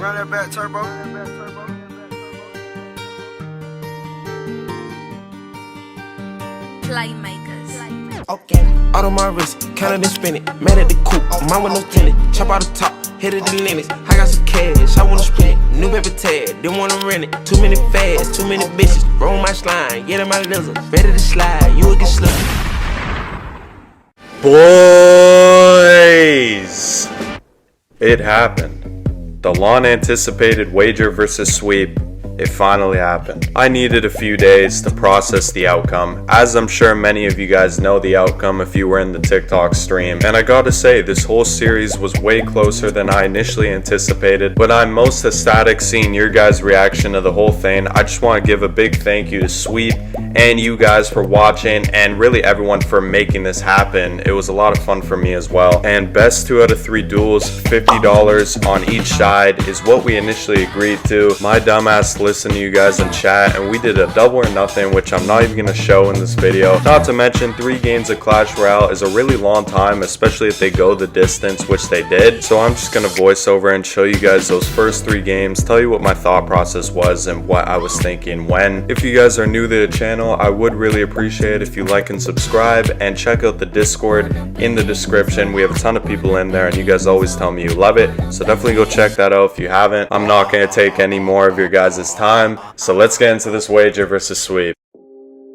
Run that back turbo. Playmakers. Okay, out on my wrist, counted and spin it. Mad at the coupe, mine with no tenant. Chop out the top, hit it the limits. I got some cash, I wanna spend it. New paper tag, didn't wanna rent it. Too many fads, too many bitches. Roll my slime, get in my lizard. Ready to slide, you will get slipped. Boys! It happened. The long anticipated wager versus sweep. It finally happened. I needed a few days to process the outcome, as I'm sure many of you guys know the outcome if you were in the TikTok stream. And I gotta say, this whole series was way closer than I initially anticipated, but I'm most ecstatic seeing your guys' reaction to the whole thing. I just want to give a big thank you to Sweep and you guys for watching, and really everyone for making this happen. It was a lot of fun for me as well. And best 2 out of 3 duels, $50 on each side, is what we initially agreed to. My dumbass listened to you guys in chat, and we did a double or nothing, which I'm not even going to show in this video. Not to mention, 3 games of Clash Royale is a really long time, especially if they go the distance, which they did. So I'm just going to voice over and show you guys those first 3 games, tell you what my thought process was and what I was thinking when. If you guys are new to the channel, I would really appreciate if you like and subscribe, and check out the Discord in the description. We have a ton of people in there, and you guys always tell me you love it, so definitely go check that out if you haven't. I'm not going to take any more of your guys' time, so let's get into this wager versus sweep.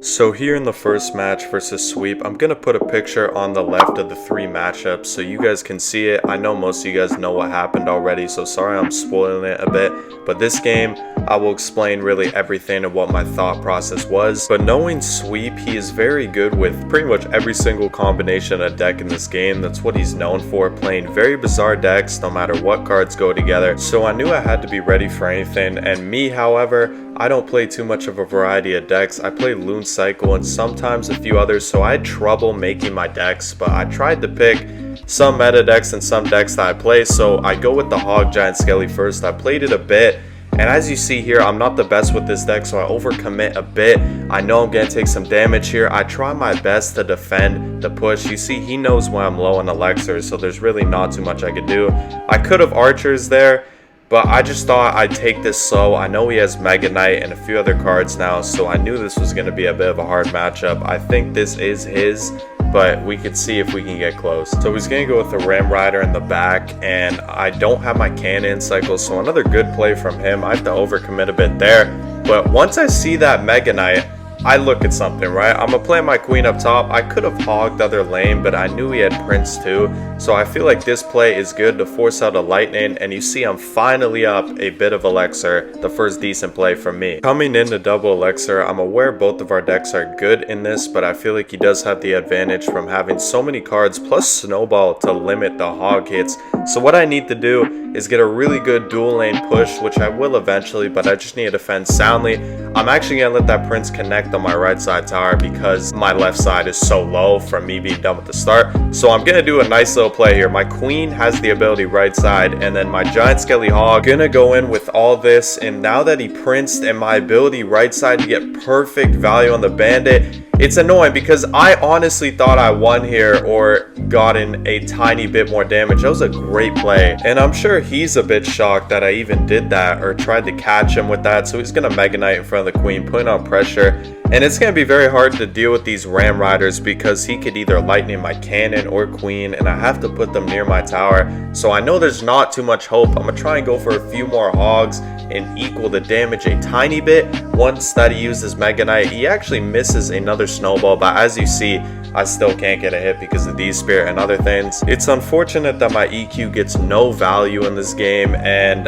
So here in the first match versus sweep, I'm going to put a picture on the left of the 3 matchups so you guys can see it. I know most of you guys know what happened already, so sorry I'm spoiling it a bit. But this game, I will explain really everything and what my thought process was. But knowing Sweep, he is very good with pretty much every single combination of deck in this game. That's what he's known for, playing very bizarre decks no matter what cards go together. So I knew I had to be ready for anything. And me, however, I don't play too much of a variety of decks. I play Loon Cycle and sometimes a few others, so I had trouble making my decks, but I tried to pick some meta decks and some decks that I play, so I go with the Hog Giant Skelly first. I played it a bit, and as you see here, I'm not the best with this deck, so I overcommit a bit. I know I'm going to take some damage here. I try my best to defend the push. You see, he knows when I'm low on elixirs, so there's really not too much I could do. I could have archers there, but I just thought I'd take this slow. I know he has Mega Knight and a few other cards now, so I knew this was going to be a bit of a hard matchup. I think this is his, but we could see if we can get close. So he's going to go with the Ram Rider in the back, and I don't have my cannon cycle, so another good play from him. I have to overcommit a bit there, but once I see that Mega Knight, I look at something, right? I'm gonna play my queen up top. I could have hogged the other lane, but I knew he had Prince too. So I feel like this play is good to force out a lightning, and you see I'm finally up a bit of elixir, the first decent play from me. Coming into double elixir, I'm aware both of our decks are good in this, but I feel like he does have the advantage from having so many cards plus Snowball to limit the hog hits. So what I need to do is get a really good dual lane push, which I will eventually, but I just need to defend soundly. I'm actually gonna let that Prince connect on my right side tower because my left side is so low from me being done with the start. So I'm gonna do a nice little play here. My queen has the ability right side, and then my giant skelly hog gonna go in with all this. And now that he princed and my ability right side to get perfect value on the bandit, it's annoying because I honestly thought I won here or gotten a tiny bit more damage. That was a great play, and I'm sure he's a bit shocked that I even did that or tried to catch him with that. So he's gonna Mega Knight in front of the queen, putting on pressure, and it's gonna be very hard to deal with these Ram Riders because he could either lightning my cannon or queen, and I have to put them near my tower. So I know there's not too much hope. I'm gonna try and go for a few more hogs and equal the damage a tiny bit. Once that he uses Mega Knight, he actually misses another snowball, but as you see, I still can't get a hit because of D-Spirit and other things. It's unfortunate that my EQ gets no value in this game, and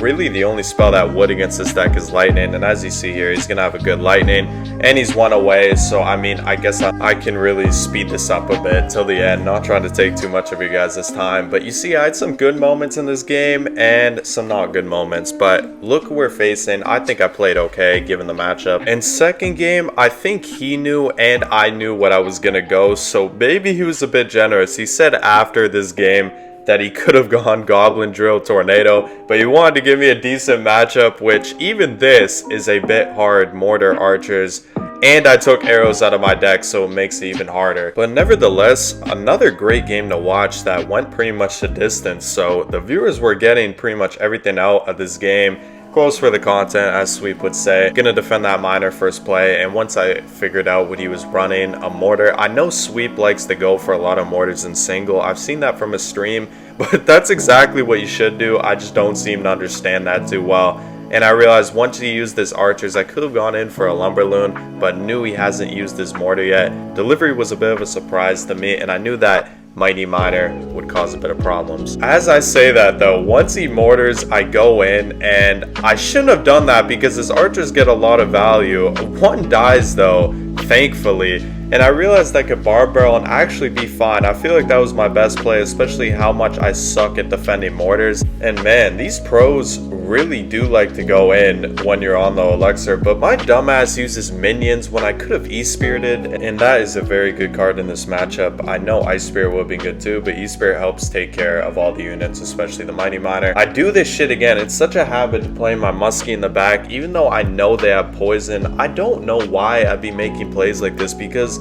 really the only spell that would against this deck is lightning, and as you see here, he's gonna have a good lightning, and he's 1 away. So I mean, I guess I can really speed this up a bit till the end, not trying to take too much of you guys this time. But you see, I had some good moments in this game and some not good moments, but look who we're facing. I think I played okay given the matchup. And second game, I think he knew and I knew what I was gonna go, so maybe he was a bit generous. He said after this game that he could have gone Goblin Drill Tornado, but he wanted to give me a decent matchup, which even this is a bit hard. Mortar, Archers, And I took arrows out of my deck, so it makes it even harder. But nevertheless, another great game to watch that went pretty much to distance. So the viewers were getting pretty much everything out of this game. Close for the content, as Sweep would say. Gonna defend that miner first play, and once I figured out what he was running, a mortar. I know Sweep likes to go for a lot of mortars in single. I've seen that from his stream, but that's exactly what you should do. I just don't seem to understand that too well. And I realized once he used his archers, I could have gone in for a lumberloon, but knew he hasn't used his mortar yet. Delivery was a bit of a surprise to me, and I knew that Mighty Miner would cause a bit of problems. As I say that though, once he mortars, I go in, and I shouldn't have done that because his archers get a lot of value. One dies though, thankfully, and I realized I could bar barrel and actually be fine. I feel like that was my best play, especially how much I suck at defending mortars. And man, these pros really do like to go in when you're on the elixir, but my dumbass uses minions when I could have E-Spirited, and that is a very good card in this matchup. I know Ice Spirit would be good too, but E-Spirit helps take care of all the units, especially the Mighty Miner. I do this shit again. It's such a habit to play my Muskie in the back, even though I know they have poison. I don't know why I'd be making plays like this, because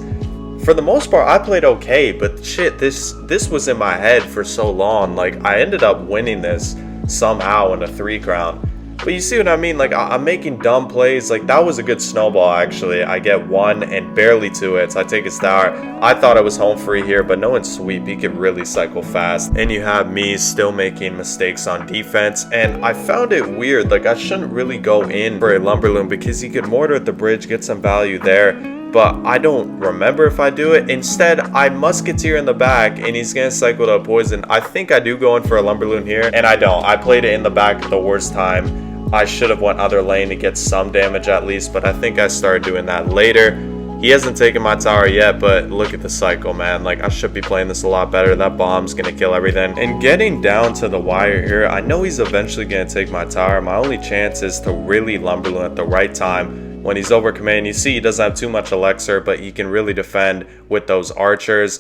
for the most part I played okay, but shit, this was in my head for so long. Like, I ended up winning this somehow in a 3 crown. But you see what I mean? Like, I'm making dumb plays. Like, that was a good snowball, actually. I get 1 and barely 2 hits. I take his tower. I thought I was home free here, but no one's Sweep. He can really cycle fast. And you have me still making mistakes on defense. And I found it weird. Like, I shouldn't really go in for a lumberloon because he could mortar at the bridge, get some value there. But I don't remember if I do it. Instead, I musketeer in the back, and he's gonna cycle to a poison. I think I do go in for a lumberloon here, and I don't. I played it in the back at the worst time. I should have went other lane to get some damage at least, but I think I started doing that later. He hasn't taken my tower yet, but look at the cycle, man. Like, I should be playing this a lot better. That bomb's gonna kill everything. And getting down to the wire here, I know he's eventually gonna take my tower. My only chance is to really lumberloon at the right time. When he's over command, you see he doesn't have too much elixir, but he can really defend with those archers.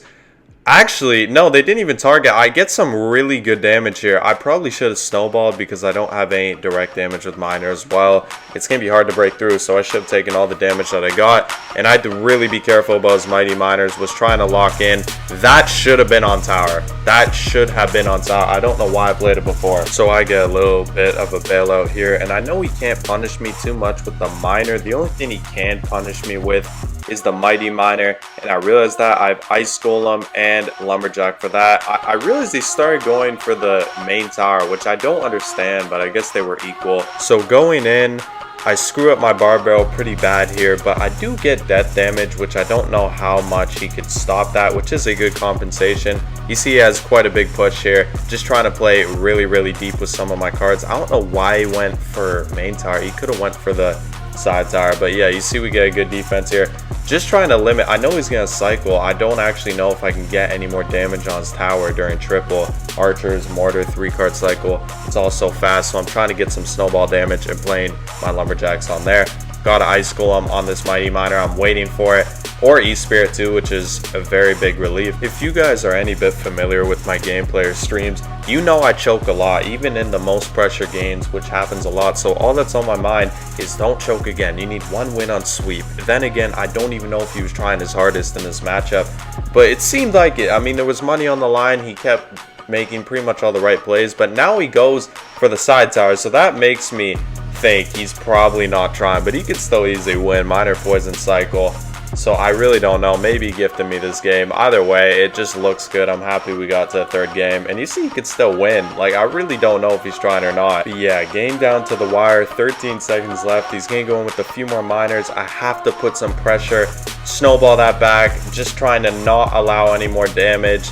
Actually, no, they didn't even target. I get some really good damage here. I probably should have snowballed because I don't have any direct damage with miner as well. It's going to be hard to break through, so I should have taken all the damage that I got. And I had to really be careful about his Mighty Miners. Was trying to lock in. That should have been on tower. That should have been on tower. I don't know why I played it before. So I get a little bit of a bailout here. And I know he can't punish me too much with the miner. The only thing he can punish me with is the Mighty Miner, and I realized that I have Ice Golem and Lumberjack for that. I realized they started going for the main tower, which I don't understand, but I guess they were equal. So going in, I screw up my bar barrel pretty bad here, but I do get death damage, which I don't know how much he could stop that, which is a good compensation. You see he has quite a big push here, just trying to play really, really deep with some of my cards. I don't know why he went for main tower. He could have went for the side tower, but yeah, you see we get a good defense here. Just trying to limit. I know he's gonna cycle. I don't actually know if I can get any more damage on his tower during triple archers, mortar, 3-card cycle. It's all so fast, so I'm trying to get some snowball damage and playing my lumberjacks on there. Got an Ice Golem on this Mighty Miner. I'm waiting for it, or E-Spirit too, which is a very big relief. If you guys are any bit familiar with my gameplay or streams, you know I choke a lot, even in the most pressure games, which happens a lot. So all that's on my mind is don't choke again. You need 1 win on Sweep. Then again, I don't even know if he was trying his hardest in this matchup, but it seemed like it. I mean, there was money on the line. He kept making pretty much all the right plays, but now he goes for the side tower, so that makes me think he's probably not trying, but he could still easily win. Minor poison cycle. So I really don't know. Maybe he gifted me this game. Either way, it just looks good. I'm happy we got to the 3rd game. And you see he could still win. Like, I really don't know if he's trying or not. But yeah, game down to the wire. 13 seconds left. He's going to go in with a few more miners. I have to put some pressure. Snowball that back. Just trying to not allow any more damage.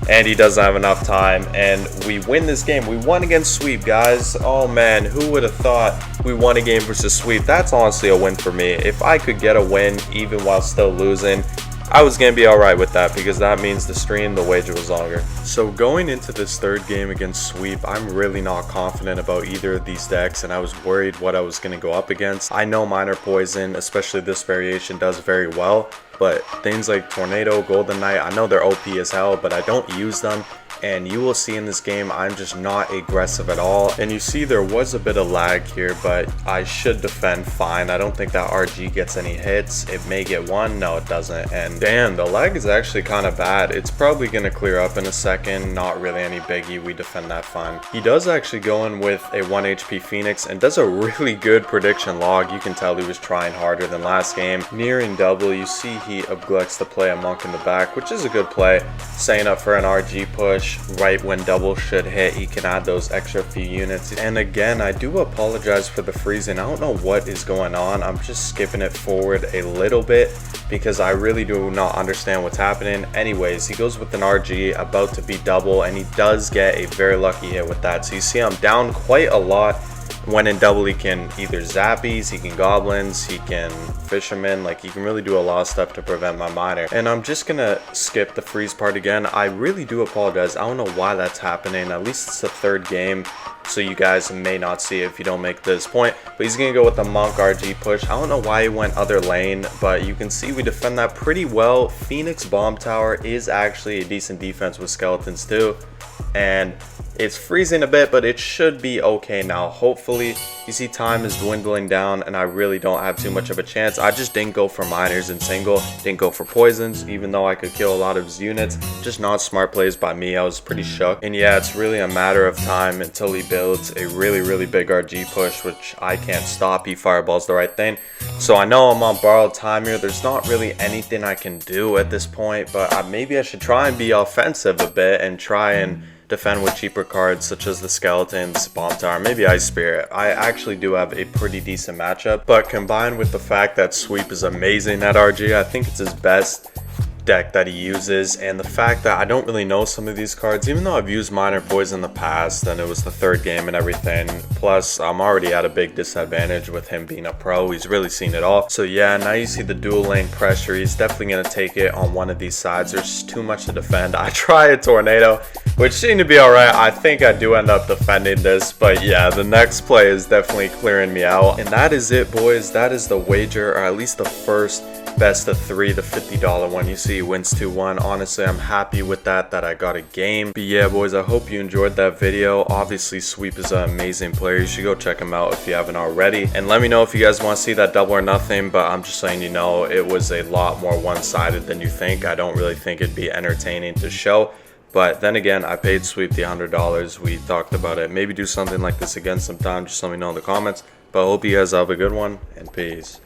And he doesn't have enough time, and we win this game. We won against Sweep, guys. Oh man, who would have thought we won a game versus Sweep? That's honestly a win for me. If I could get a win even while still losing, I was going to be alright with that, because that means the stream, the wager was longer. So going into this 3rd game against Sweep, I'm really not confident about either of these decks, and I was worried what I was going to go up against. I know Minor Poison, especially this variation, does very well, but things like Tornado, Golden Knight, I know they're OP as hell, but I don't use them. and you will see in this game I'm just not aggressive at all. And you see there was a bit of lag here, but I should defend fine. I don't think that RG gets any hits. It may get one, no it doesn't. And damn, the lag is actually kind of bad. It's probably gonna clear up in a second, not really any biggie, we defend that fine. He does actually go in with a 1 HP Phoenix and does a really good prediction log. You can tell he was trying harder than last game. Nearing double, you see he neglects to play a monk in the back, which is a good play. Setting up for an RG push right when double should hit, he can add those extra few units. And again, I do apologize for the freezing. I don't know what is going on. I'm just skipping it forward a little bit because I really do not understand what's happening. Anyways, he goes with an RG about to be double, and he does get a very lucky hit with that. So you see I'm down quite a lot. When in double, he can either zappies, he can goblins, he can fisherman, like he can really do a lot of stuff to prevent my miner. And I'm just gonna skip the freeze part again. I really do apologize. I don't know why that's happening. At least it's the third game, so you guys may not see it if you don't make this point. But he's gonna go with the monk RG push. I don't know why he went other lane, but you can see we defend that pretty well. Phoenix bomb tower is actually a decent defense with skeletons too. And it's freezing a bit, but it should be okay now. Hopefully, you see time is dwindling down and I really don't have too much of a chance. I just didn't go for miners in single, didn't go for poisons, even though I could kill a lot of his units. Just not smart plays by me. I was pretty shook. And yeah, it's really a matter of time until he builds a really big RG push, which I can't stop. He fireballs the right thing. So I know I'm on borrowed time here. There's not really anything I can do at this point, but maybe I should try and be offensive a bit and try and defend with cheaper cards such as the skeletons, bomb tower, maybe ice spirit. I actually do have a pretty decent matchup, but combined with the fact that sweep is amazing at RG, I think it's his best deck that he uses, and the fact that I don't really know some of these cards, even though I've used minor poison in the past and it was the third game and everything. Plus I'm already at a big disadvantage with him being a pro. He's really seen it all. So yeah, now you see the dual lane pressure. He's definitely going to take it on one of these sides. There's too much to defend. I try a tornado, which seemed to be alright. I think I do end up defending this, but yeah, the next play is definitely clearing me out. And that is it, boys. That is the wager, or at least the first best of 3, the $50 one. You see he wins 2-1. Honestly, I'm happy with that I got a game. But yeah, boys, I hope you enjoyed that video. Obviously, Sweep is an amazing player. You should go check him out if you haven't already. And let me know if you guys want to see that double or nothing, but I'm just letting you know it was a lot more one-sided than you think. I don't really think it'd be entertaining to show. But then again, I paid Sweep the $100. We talked about it. Maybe do something like this again sometime. Just let me know in the comments. But I hope you guys have a good one, and peace.